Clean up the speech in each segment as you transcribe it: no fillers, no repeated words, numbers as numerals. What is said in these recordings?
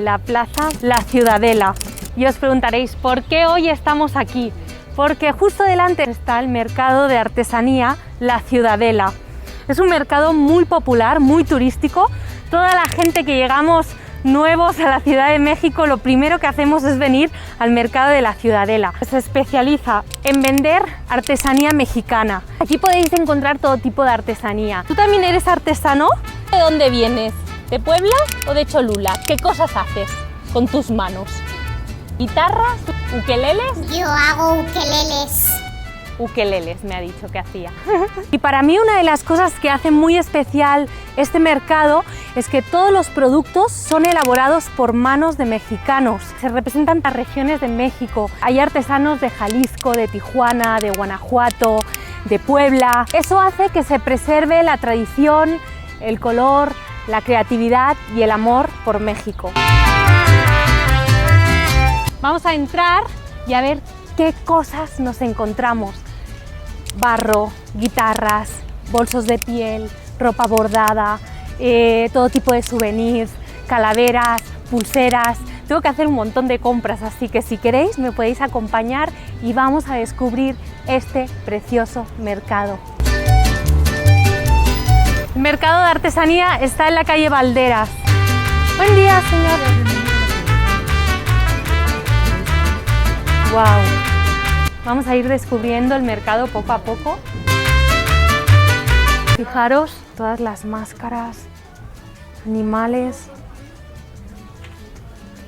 la plaza La Ciudadela. Y os preguntaréis, ¿por qué hoy estamos aquí? Porque justo delante está el mercado de artesanía La Ciudadela. Es un mercado muy popular, muy turístico. Toda la gente que llegamos nuevos a la Ciudad de México, lo primero que hacemos es venir al mercado de La Ciudadela. Se especializa en vender artesanía mexicana. Aquí podéis encontrar todo tipo de artesanía. ¿Tú también eres artesano? ¿De dónde vienes? ¿De Puebla o de Cholula? ¿Qué cosas haces con tus manos? ¿Guitarras? ¿Ukeleles? Yo hago ukeleles. Ukeleles, me ha dicho que hacía. Y para mí una de las cosas que hace muy especial este mercado es que todos los productos son elaborados por manos de mexicanos. Se representan las regiones de México. Hay artesanos de Jalisco, de Tijuana, de Guanajuato, de Puebla. Eso hace que se preserve la tradición, el color, la creatividad y el amor por México. Vamos a entrar y a ver qué cosas nos encontramos. Barro, guitarras, bolsos de piel, ropa bordada, todo tipo de souvenirs, calaveras, pulseras. Tengo que hacer un montón de compras, así que si queréis me podéis acompañar y vamos a descubrir este precioso mercado. El mercado de artesanía está en la calle Valderas. Buen día, señor. Wow. Vamos a ir descubriendo el mercado poco a poco. Fijaros todas las máscaras, animales,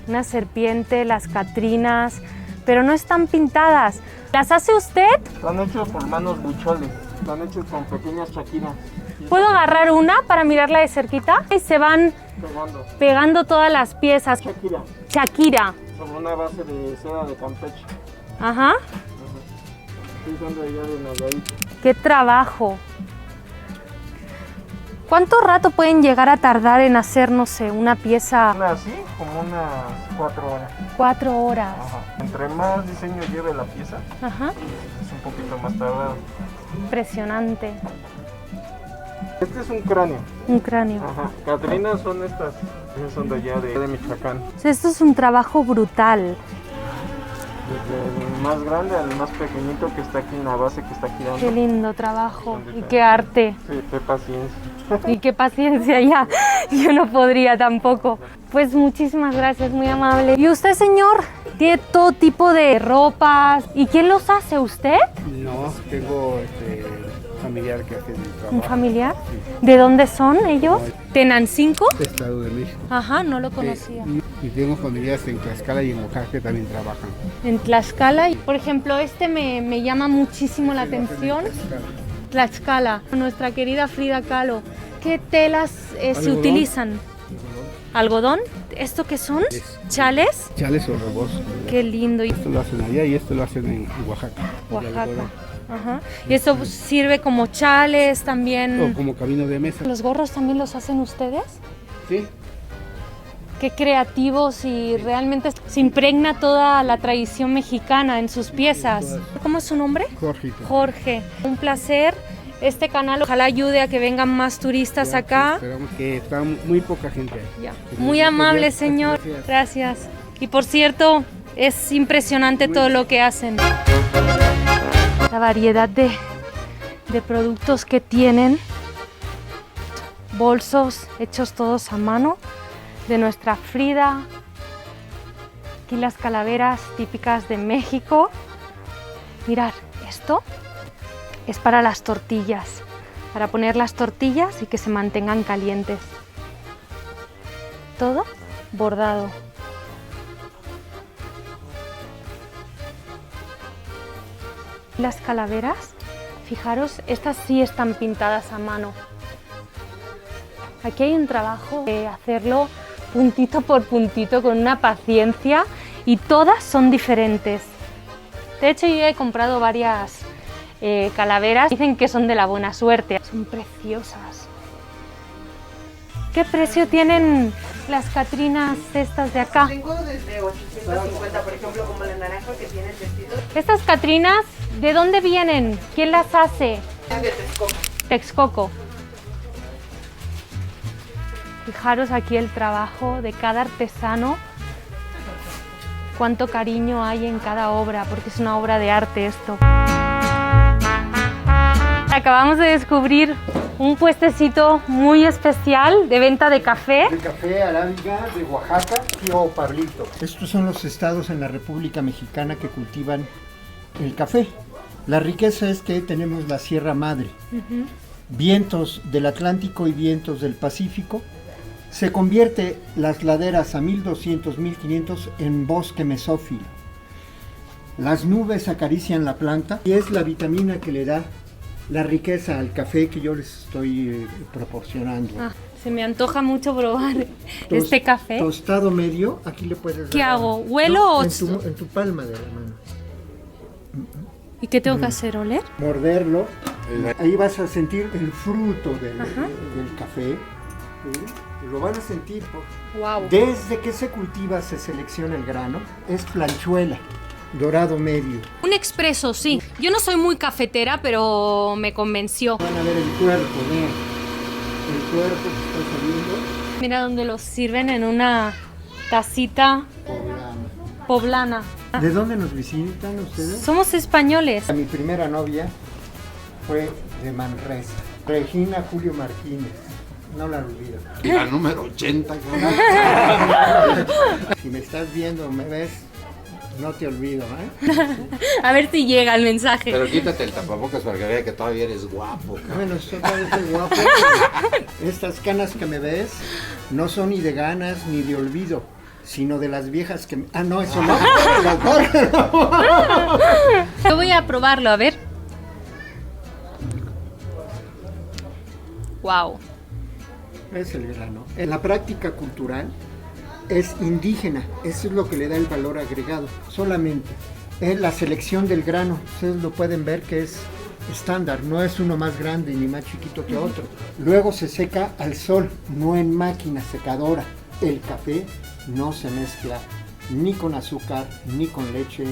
una serpiente, las catrinas, pero no están pintadas. ¿Las hace usted? Están hechos por manos bucholes, están hechos con pequeñas chaquiras. ¿Puedo agarrar una para mirarla de cerquita? Y se van pegando todas las piezas. Shakira. Sobre una base de seda de Campeche. Ajá. Estoy usando allá de Nayarit. ¡Qué trabajo! ¿Cuánto rato pueden llegar a tardar en hacer, no sé, una pieza? Así, como unas 4 horas. 4 horas. Ajá. Entre más diseño lleve la pieza, Ajá. es un poquito más tardado. Impresionante. Este es un cráneo. Un cráneo. Ajá. Catrinas son estas. Esas son de allá de Michoacán. O sea, esto es un trabajo brutal. Desde el más grande al más pequeñito que está aquí en la base que está girando. Qué lindo trabajo y qué arte. Sí, qué paciencia. Y qué paciencia ya. Yo no podría tampoco. Pues muchísimas gracias, muy amable. ¿Y usted, señor? Tiene todo tipo de ropas. ¿Y quién los hace? ¿Usted? No, tengo familiar que hace mi trabajo. ¿Un familiar? Sí. ¿De dónde son ellos? ¿Tenancingo? Estado de México. Ajá, no lo conocía. Y tengo familiares en Tlaxcala y en Oaxaca que también trabajan. En Tlaxcala, por ejemplo, este me llama muchísimo la atención. Tlaxcala, nuestra querida Frida Kahlo. ¿Qué telas se utilizan? ¿Algodón? ¿Esto qué son? ¿Chales? Chales o robos. Qué lindo. Esto lo hacen allá y esto lo hacen en Oaxaca. Oaxaca. Ajá. Y eso sirve como chales también. O como camino de mesa. ¿Los gorros también los hacen ustedes? Sí. Qué creativos y realmente se impregna toda la tradición mexicana en sus piezas. ¿Cómo es su nombre? Jorge. Jorge. Un placer. Este canal ojalá ayude a que vengan más turistas acá. Esperamos que está muy poca gente ahí. Ya. Muy amable, señor. Gracias. Y por cierto, es impresionante todo lo que hacen. La variedad de productos que tienen. Bolsos hechos todos a mano de nuestra Frida. Aquí las calaveras típicas de México. Mirad, esto es para las tortillas, para poner las tortillas y que se mantengan calientes. Todo bordado. Las calaveras, fijaros, estas sí están pintadas a mano. Aquí hay un trabajo de hacerlo puntito por puntito con una paciencia y todas son diferentes. De hecho, yo he comprado varias calaveras, dicen que son de la buena suerte. Son preciosas. ¿Qué precio tienen las catrinas estas de acá? Tengo desde 850, por ejemplo, como la naranja que tiene el vestido. Estas catrinas, ¿de dónde vienen? ¿Quién las hace? Es de Texcoco. Texcoco. Fijaros aquí el trabajo de cada artesano cuánto cariño hay en cada obra, porque es una obra de arte esto. Acabamos de descubrir un puestecito muy especial de venta de café. De café arábiga de Oaxaca, tío Pablito. Estos son los estados en la República Mexicana que cultivan el café. La riqueza es que tenemos la Sierra Madre, vientos del Atlántico y vientos del Pacífico. Se convierte las laderas a 1200, 1500 en bosque mesófilo. Las nubes acarician la planta y es la vitamina que le da la riqueza al café que yo les estoy proporcionando. Se me antoja mucho probar este café. Tostado medio, aquí le puedes dar. ¿Qué hago? ¿Huelo o...? En tu palma de la mano. ¿Y qué tengo que hacer? ¿Oler? Morderlo. Ahí vas a sentir el fruto del café. ¿Sí? Lo van a sentir. Wow. Desde que se cultiva, se selecciona el grano. Es planchuela, dorado medio. Un expreso, sí. Yo no soy muy cafetera, pero me convenció. Van a ver el cuerpo, vean. El cuerpo que está saliendo. Mira donde los sirven en una tacita poblana. ¿De dónde nos visitan ustedes? Somos españoles. Mi primera novia fue de Manresa, Regina Julio Martínez. No la olvido. La número 80. Si me estás viendo, me ves, no te olvido, A ver si llega el mensaje. Pero quítate el tapabocas para que vea que todavía eres guapo, cabrón. Bueno, estoy guapo. Estas canas que me ves no son ni de ganas ni de olvido, sino de las viejas que... no, eso no. Yo voy a probarlo, a ver. Wow. Es el grano. En la práctica cultural es indígena, eso es lo que le da el valor agregado, solamente. Es la selección del grano, ustedes lo pueden ver que es estándar, no es uno más grande ni más chiquito que otro. Luego se seca al sol, no en máquina secadora. El café no se mezcla ni con azúcar ni con leche,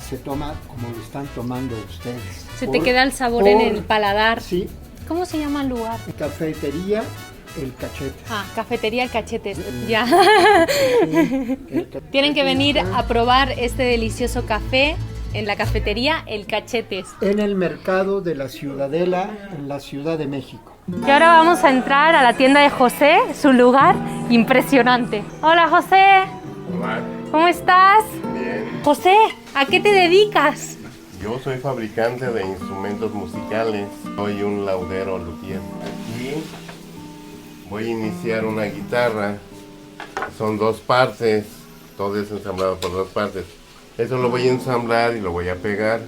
se toma como lo están tomando ustedes. Se te queda el sabor en el paladar. Sí. ¿Cómo se llama el lugar? Cafetería El Cachete. Cafetería El Cachete, ya. Tienen que venir a probar este delicioso café en la cafetería El Cachetes. En el mercado de la Ciudadela, en la Ciudad de México. Y ahora vamos a entrar a la tienda de José, su lugar impresionante. Hola José. Hola. ¿Cómo estás? Bien. José, ¿a qué te dedicas? Yo soy fabricante de instrumentos musicales. Soy un laudero luthier. Aquí voy a iniciar una guitarra. Son dos partes. Todo es ensamblado por dos partes. Eso lo voy a ensamblar y lo voy a pegar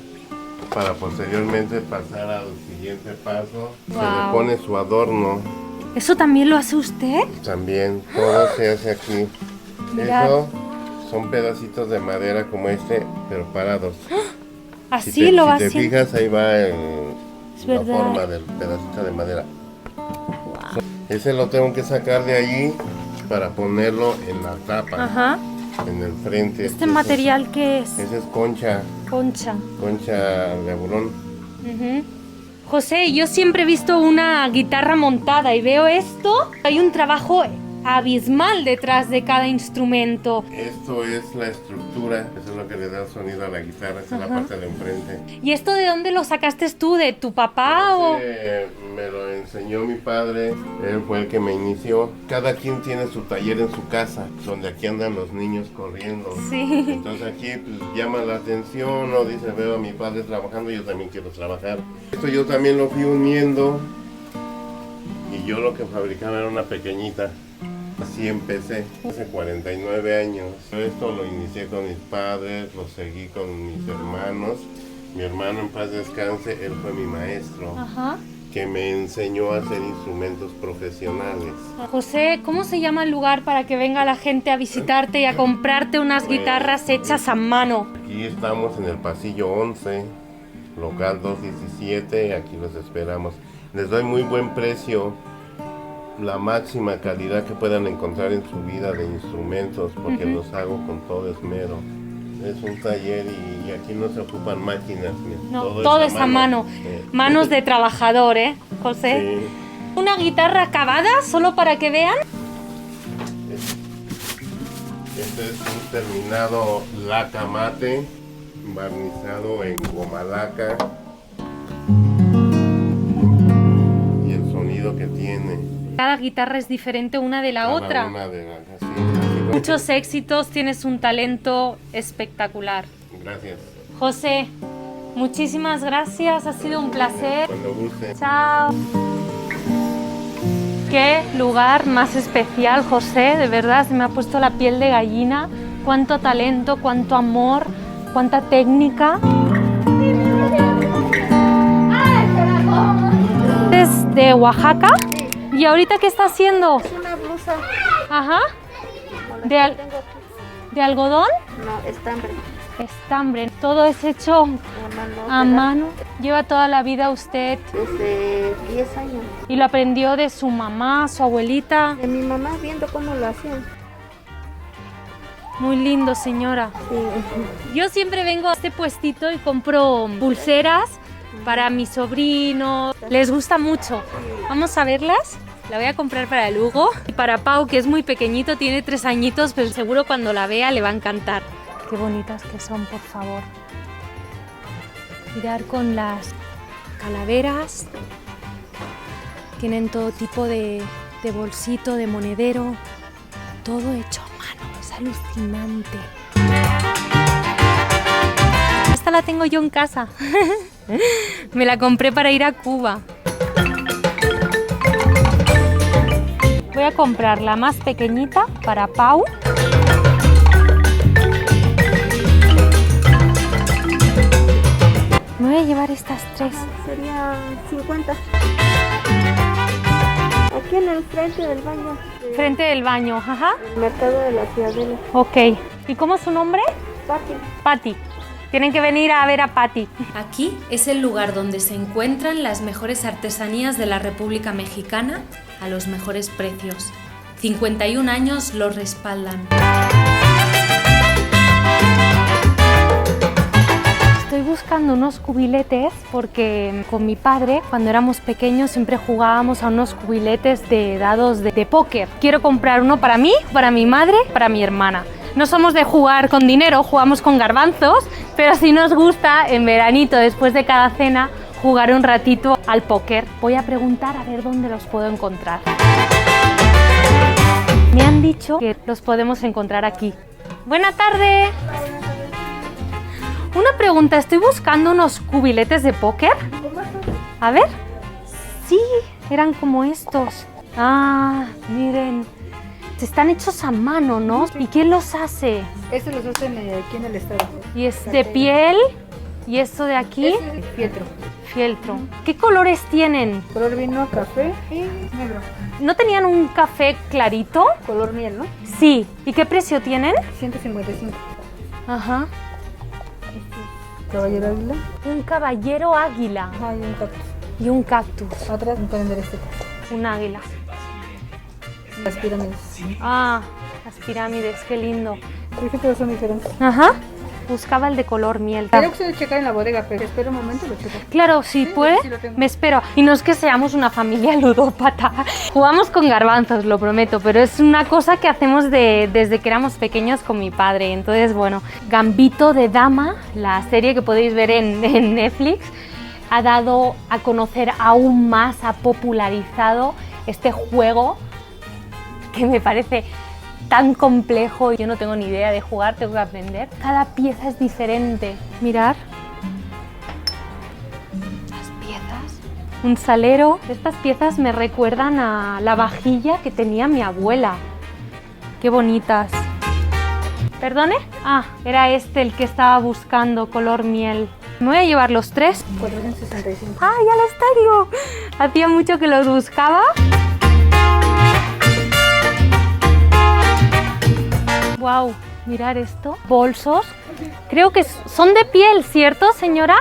para posteriormente pasar al siguiente paso. Wow. Se le pone su adorno. ¿Eso también lo hace usted? También todo se hace aquí. Mirad. Eso son pedacitos de madera como este, pero parados. Así Si lo va te haciendo. fijas, ahí va la verdad. forma del pedacito de madera. Ese lo tengo que sacar de allí para ponerlo en la tapa, Ajá. en el frente. ¿Este material qué es? Ese es concha de burón. Ujú. José, yo siempre he visto una guitarra montada y veo esto. Hay un trabajo abismal detrás de cada instrumento. Esto es la estructura, eso es lo que le da el sonido a la guitarra, esa es la parte de enfrente. ¿Y esto de dónde lo sacaste tú? ¿De tu papá o...? Me lo enseñó mi padre, él fue el que me inició. Cada quien tiene su taller en su casa, donde aquí andan los niños corriendo. Sí. Entonces aquí pues, llama la atención, o dice, veo a mi padre trabajando, yo también quiero trabajar. Esto yo también lo fui uniendo, y yo lo que fabricaba era una pequeñita. Así empecé, hace 49 años. Esto lo inicié con mis padres, lo seguí con mis hermanos. Mi hermano, en paz descanse, él fue mi maestro, Ajá. que me enseñó a hacer instrumentos profesionales. José, ¿cómo se llama el lugar para que venga la gente a visitarte y a comprarte unas guitarras hechas a mano? Aquí estamos en el pasillo 11, local 217, aquí los esperamos. Les doy muy buen precio, la máxima calidad que puedan encontrar en su vida de instrumentos, porque los hago con todo esmero. Es un taller y aquí no se ocupan máquinas. No, todo es a mano. Manos de trabajador, ¿eh, José? Sí. ¿Una guitarra acabada, solo para que vean? Esta Este es un terminado laca mate, barnizado en goma laca. Y el sonido que tiene. Cada guitarra es diferente una de la Cada otra. una de las, así. Muchos éxitos, tienes un talento espectacular. Gracias. José, muchísimas gracias, ha sido un placer. Cuando guste. Chao. Qué lugar más especial, José, de verdad se me ha puesto la piel de gallina. Cuánto talento, cuánto amor, cuánta técnica. ¿Es de Oaxaca? ¿Y ahorita qué está haciendo? Es una blusa. Ajá. ¿De algodón? No, estambre. Estambre. Todo es hecho a mano. Lleva toda la vida usted. Desde 10 años. Y lo aprendió de su mamá, su abuelita. De mi mamá viendo cómo lo hacían. Muy lindo, señora. Sí. Yo siempre vengo a este puestito y compro pulseras para mis sobrinos. Les gusta mucho. Vamos a verlas. La voy a comprar para Lugo. Y para Pau, que es muy pequeñito, tiene 3 añitos, pero seguro cuando la vea le va a encantar. Qué bonitas que son, por favor. Mirar con las calaveras. Tienen todo tipo de bolsito, de monedero. Todo hecho a mano. Es alucinante. Esta la tengo yo en casa. Me la compré para ir a Cuba. Voy a comprar la más pequeñita para Pau. Me voy a llevar estas 3. Sería 50. Aquí en el frente del baño. Frente del baño, ajá. El mercado de la Ciudadela. Ok. ¿Y cómo es su nombre? Pati. Patti. Tienen que venir a ver a Patti. Aquí es el lugar donde se encuentran las mejores artesanías de la República Mexicana a los mejores precios. 51 años lo respaldan. Estoy buscando unos cubiletes porque con mi padre, cuando éramos pequeños, siempre jugábamos a unos cubiletes de dados de póker. Quiero comprar uno para mí, para mi madre, para mi hermana. No somos de jugar con dinero, jugamos con garbanzos, pero sí nos gusta en veranito, después de cada cena, jugar un ratito al póker. Voy a preguntar a ver dónde los puedo encontrar. Me han dicho que los podemos encontrar aquí. ¡Buena tarde! Una pregunta, estoy buscando unos cubiletes de póker. A ver. Sí, eran como estos. Ah, miren. Están hechos a mano, ¿no? ¿Y quién los hace? Estos los hacen aquí en el estado. ¿Y es de piel? ¿Y esto de aquí? Este es fieltro. Fieltro. ¿Qué colores tienen? Color vino, café y negro. ¿No tenían un café clarito? Color miel, ¿no? Sí. ¿Y qué precio tienen? 155. Ajá. Caballero águila. Un caballero águila Ajá, y un cactus. y un cactus. Atrás un calendario este. Un águila. Las pirámides. Ah, las pirámides, qué lindo. Dije que son diferentes. Ajá. Buscaba el de color miel. Creo que se debe checar en la bodega, pero espera un momento y lo checo. Claro, si puede, sí lo tengo. me espero. Y no es que seamos una familia ludópata. Jugamos con garbanzos, lo prometo, pero es una cosa que hacemos desde que éramos pequeños con mi padre. Entonces, bueno, Gambito de Dama, la serie que podéis ver en Netflix, ha dado a conocer aún más, ha popularizado este juego que me parece tan complejo. Yo no tengo ni idea de jugar, tengo que aprender. Cada pieza es diferente. Mirar. Las piezas. Un salero. Estas piezas me recuerdan a la vajilla que tenía mi abuela. Qué bonitas. ¿Perdone? Ah, era este el que estaba buscando, color miel. Me voy a llevar los 3. 465. ¡Ah, ya los tengo! Hacía mucho que los buscaba. Wow, mirar esto. Bolsos. Creo que son de piel, ¿cierto, señora?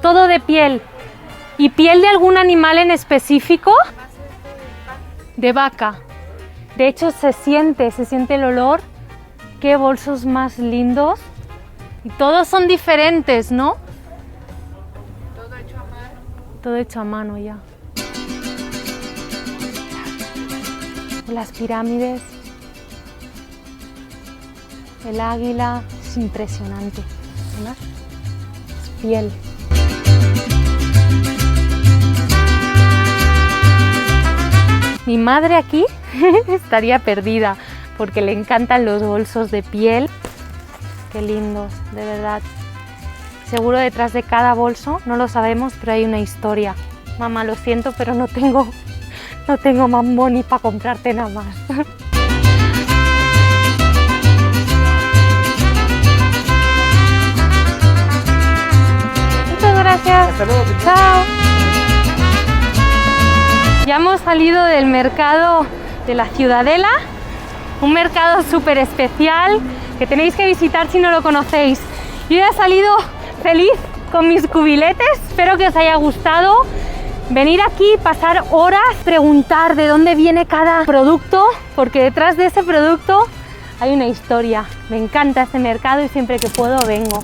Todo de piel. ¿Y piel de algún animal en específico? De vaca. De hecho, se siente el olor. Qué bolsos más lindos. Y todos son diferentes, ¿no? Todo hecho a mano. Todo hecho a mano ya. Las pirámides. el águila, es impresionante, ¿no? Es piel. Mi madre aquí estaría perdida porque le encantan los bolsos de piel. Qué lindos, de verdad. Seguro detrás de cada bolso, no lo sabemos, pero hay una historia. Mamá, lo siento, pero no tengo mambo ni para comprarte nada más. Muchas gracias. Hasta luego. Chao. Ya hemos salido del mercado de la Ciudadela, un mercado súper especial que tenéis que visitar si no lo conocéis. Yo ya he salido feliz con mis cubiletes, espero que os haya gustado. Venir aquí, pasar horas, preguntar de dónde viene cada producto, porque detrás de ese producto hay una historia. Me encanta este mercado y siempre que puedo vengo.